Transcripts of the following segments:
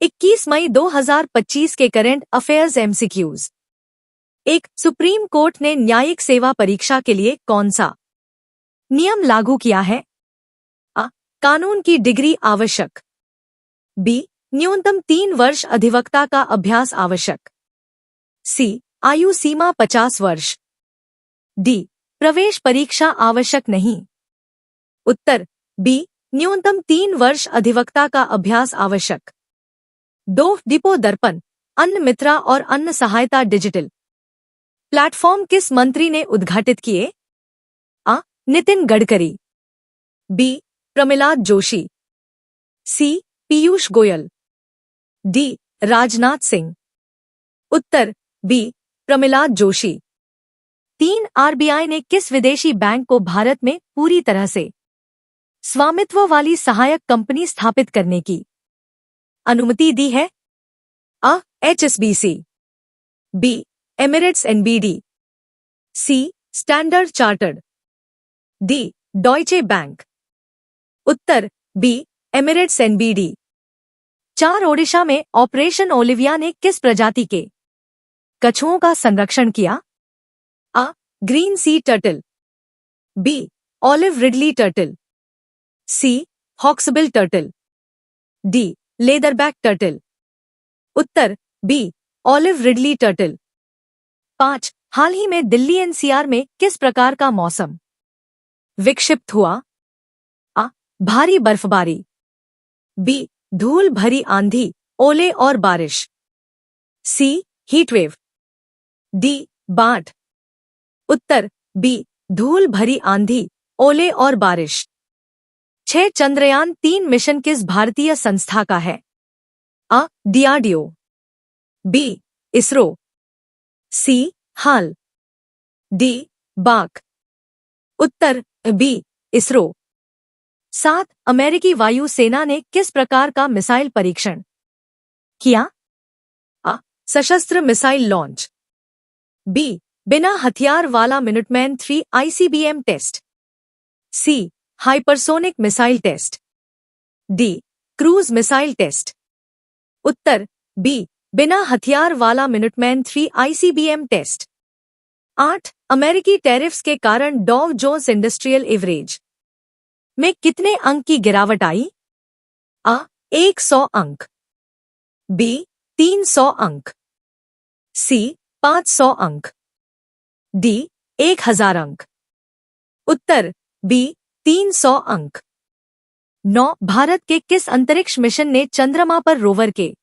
21 मई 2025 के current affairs MCQs. एक, supreme court ने न्यायिक सेवा परीक्षा के लिए कौन सा नियम लागू किया है? अ. कानून की डिग्री आवश्यक। बी. न्यूनतम 3 वर्ष अधिवक्ता का अभ्यास आवश्यक। सी. आयु सीमा 50 वर्ष। डी. प्रवेश परीक्षा आवश्यक नहीं। उत्तर बी. न्यूनतम 3 वर्ष अधिवक्ता का अभ्यास आवश्यक। 2. डिपो दर्पण, अन्न मित्रा और अन्न सहायता डिजिटल प्लेटफॉर्म किस मंत्री ने उद्घाटित किए? अ. नितिन गडकरी। बी. प्रमिलाद जोशी। सी. पीयूष गोयल। डी. राजनाथ सिंह। उत्तर बी. प्रमिलाद जोशी। 3. आरबीआई ने किस विदेशी बैंक को भारत में पूरी तरह से स्वामित्व वाली सहायक कंपनी स्थापित करने की अनुमति दी है? अ. HSBC. B. Emirates NBD. C. Standard Chartered. D. Deutsche Bank. उत्तर बी. Emirates NBD. 4. ओडिशा में ऑपरेशन ओलिविया ने किस प्रजाति के कछुओं का संरक्षण किया? अ. Green sea turtle. B. Olive ridley turtle. C. Hawksbill turtle. D. Leatherback turtle. उत्तर बी. Olive ridley turtle. 5. हाल ही में दिल्ली एनसीआर में किस प्रकार का मौसम विक्षिप्त हुआ? अ. भारी बर्फबारी। बी. धूल भरी आंधी, ओले और बारिश। सी. हीटवेव। डी. बाढ़। उत्तर बी. धूल भरी आंधी, ओले और बारिश। 6. चंद्रयान 3 मिशन किस भारतीय संस्था का है? अ. डीआरडीओ। बी. इसरो। सी. हाल। डी. बाक। उत्तर बी. इसरो। 7. अमेरिकी वायु सेना ने किस प्रकार का मिसाइल परीक्षण किया? अ. सशस्त्र मिसाइल लॉन्च। बी. बिना हथियार वाला Minuteman 3 ICBM test. C. Hypersonic missile test. D. Cruise missile test. उत्तर बी. बिना हथियार वाला मिनुटमैन 3 आईसीबीएम टेस्ट। 8. अमेरिकी टैरिफ्स के कारण डॉव जोन्स इंडस्ट्रियल एवरेज में कितने अंक की गिरावट आई? अ. 100 अंक। बी. 300 अंक। सी. 500 अंक। डी. 1000 अंक। उत्तर बी. 300 अंक। 9. भारत के किस अंतरिक्ष मिशन ने चंद्रमा पर रोवर के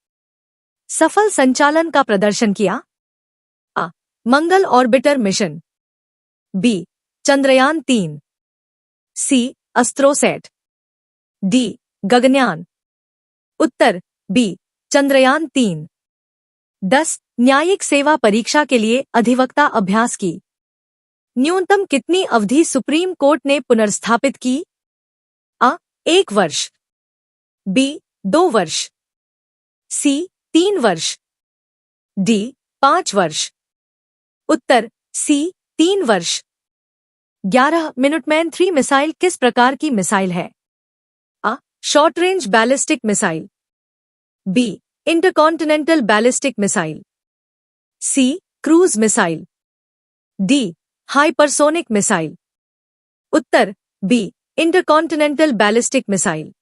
सफल संचालन का प्रदर्शन किया? अ. मंगल ऑर्बिटर मिशन। बी. चंद्रयान 3। सी. एस्ट्रोसैट। डी. गगनयान। उत्तर बी. चंद्रयान 3। 10. न्यायिक सेवा परीक्षा के लिए अधिवक्ता अभ्यास की न्यूनतम कितनी अवधि सुप्रीम कोर्ट ने पुनर्स्थापित की? अ. 1 वर्ष। बी. 2 वर्ष। सी. 3 वर्ष। डी. 5 वर्ष। उत्तर सी. 3 वर्ष। 11. मिनुटमैन 3 मिसाइल किस प्रकार की मिसाइल है? अ. Short range ballistic missile. B. Intercontinental ballistic missile. C. Cruise missile. D. Hypersonic missile. उत्तर B. Intercontinental ballistic missile.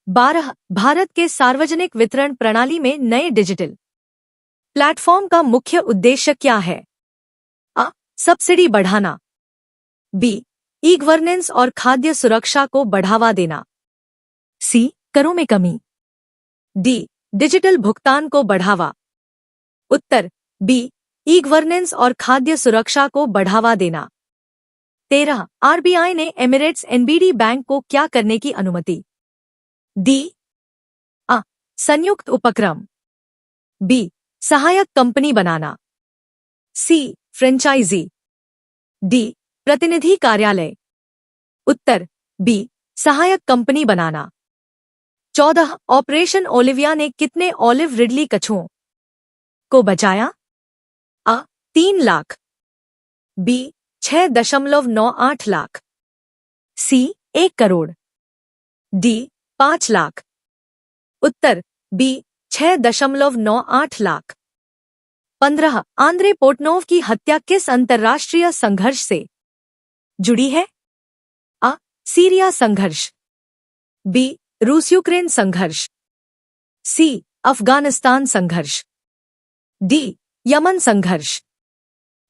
12. Bharat के सार्वजनिक वितरण प्रणाली में नए डिजिटल प्लेटफॉर्म का मुख्य उद्देश्य क्या है? अ. सब्सिडी बढ़ाना। बी. ई गवर्नेंस और खाद्य सुरक्षा को बढ़ावा देना। सी. करों में कमी। डी. डिजिटल भुगतान को बढ़ावा। उत्तर बी. ई गवर्नेंस और खाद्य सुरक्षा को बढ़ावा देना। 13. आरबीआई ने एमिरेट्स एनबीडी बैंक को क्या करने की अनुमति दी? अ. संयुक्त उपक्रम। बी. सहायक कंपनी बनाना। सी. फ्रेंचाइजी। डी. प्रतिनिधि कार्यालय। उत्तर बी. सहायक कंपनी बनाना। 14. ऑपरेशन ओलिविया ने कितने ऑलिव रिडली कछुओं को बचाया? अ. 3 लाख। बी. 6.98 लाख। सी. 1 करोड़। डी. 5 लाख। उत्तर बी. 6.98 लाख। 15 आंद्रे पोर्टनोव की हत्या किस अंतर्राष्ट्रीय संघर्ष से जुड़ी है? अ. सीरिया संघर्ष, बी. रूस यूक्रेन संघर्ष, सी. अफगानिस्तान संघर्ष, डी. यमन संघर्ष।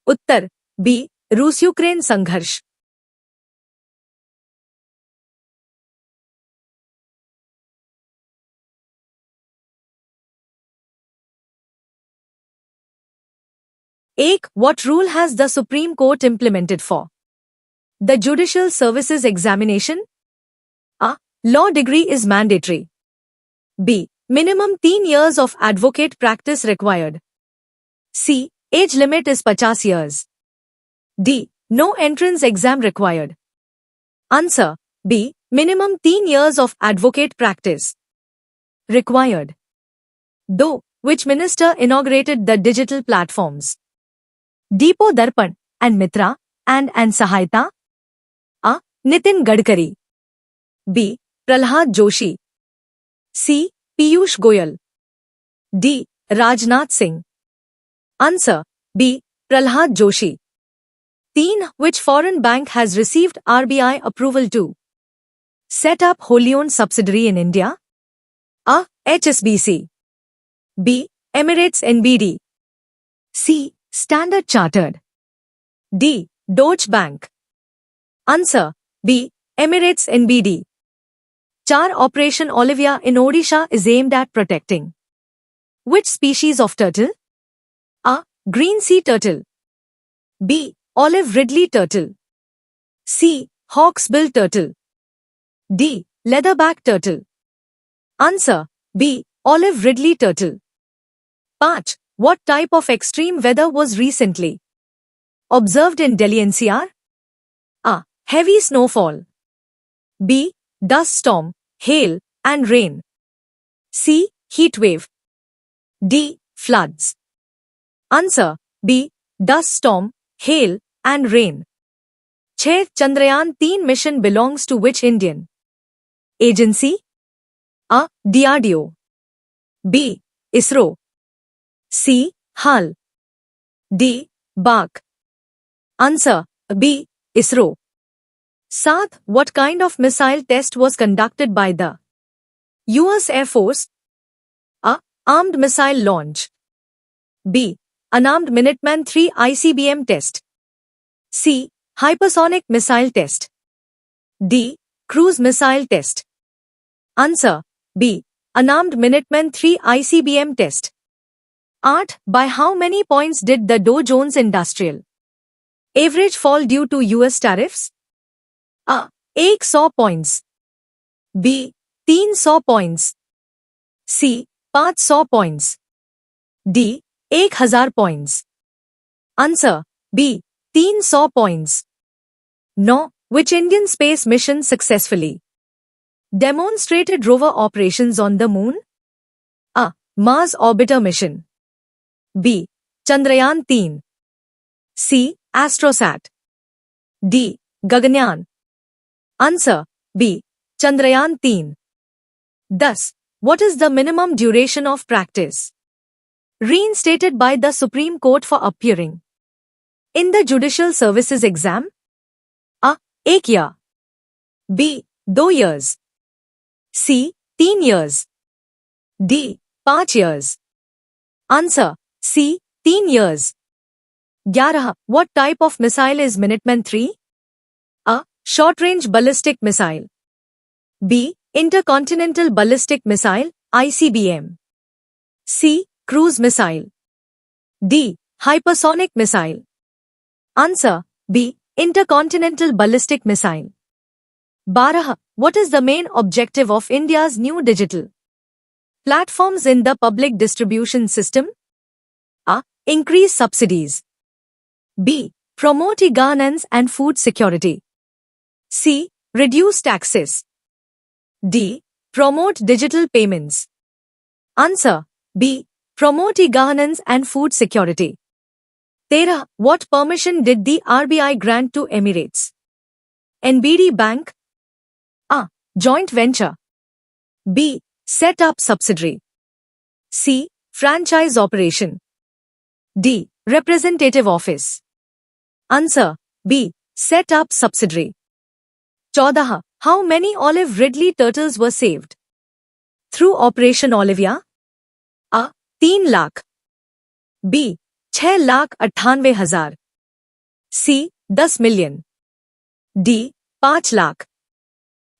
उत्तर बी. रूस यूक्रेन संघर्ष। एक. What rule has the Supreme Court implemented for the Judicial Services Examination? A. Law degree is mandatory. B. Minimum 3 years of advocate practice required. C. Age limit is 50 years. D. No entrance exam required. Answer B. Minimum 3 years of advocate practice required. 2. Which minister inaugurated the digital platforms? Deepo Darpan and Mitra and Sahayata? A. Nitin Gadkari. B. Prahlad Joshi. C. Piyush Goyal. D. Rajnath Singh. Answer B. Prahlad Joshi. 3. Which foreign bank has received RBI approval to set up wholly owned subsidiary in India? A. HSBC. B. Emirates NBD. C. Standard Chartered. D. Deutsche Bank. Answer B. Emirates NBD. 4. Operation Olivia in Odisha is aimed at protecting which species of turtle? A. Green sea turtle. B. Olive ridley turtle. C. Hawksbill turtle. D. Leatherback turtle. Answer B. Olive ridley turtle. 5. What type of extreme weather was recently observed in Delhi NCR? A. Heavy snowfall. B. Dust storm, hail, and rain. C. Heat wave. D. Floods. Answer B. Dust storm, hail, and rain. 6. Chandrayaan-3 mission belongs to which Indian agency? A. DRDO. B. ISRO. C. HAL. D. BARC. Answer B. ISRO. 7. What kind of missile test was conducted by the U.S. Air Force? A. Armed missile launch. B. Unarmed Minuteman III ICBM test. C. Hypersonic missile test. D. Cruise missile test. Answer B. Unarmed Minuteman III ICBM test. 8. By how many points did the Dow Jones Industrial Average fall due to US tariffs? A. 100 points. B. 300 points. C. 500 points. D. 1000 points. Answer B. 300 points. No. Which Indian space mission successfully demonstrated rover operations on the moon? A. Mars Orbiter mission. B. Chandrayaan-3. C. Astrosat. D. Gaganyaan. Answer B. Chandrayaan-3. Thus, what is the minimum duration of practice reinstated by the Supreme Court for appearing in the Judicial Services Exam? A. 1 year. B. 2 years. C. 3 years. D. 5 years. Answer C. 3 years. 11. What type of missile is Minuteman III? A. Short-range ballistic missile. B. Intercontinental ballistic missile, ICBM. C. Cruise missile. D. Hypersonic missile. Answer B. Intercontinental ballistic missile. 12. What is the main objective of India's new digital platforms in the public distribution system? A. Increase subsidies. B. Promote e-governance and food security. C. Reduce taxes. D. Promote digital payments. Answer B. Promote e-governance and food security. 13. What permission did the RBI grant to Emirates NBD Bank? A. Joint venture. B. Set up subsidiary. C. Franchise operation. D. Representative office. Answer B. Set up subsidiary. 14. How many olive Ridley turtles were saved through Operation Olivia? A. 3 lakh. B. 6,98,000. C. 10 million. D. 5 lakh.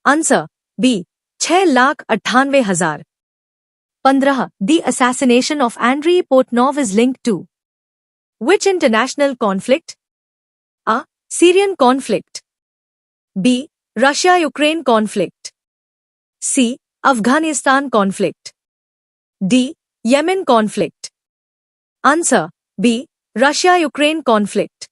Answer B. 6,98,000. 15. The assassination of Andrei Portnov is linked to which international conflict? A. Syrian conflict. B. Russia-Ukraine conflict. C. Afghanistan conflict. D. Yemen conflict. Answer B. Russia-Ukraine conflict.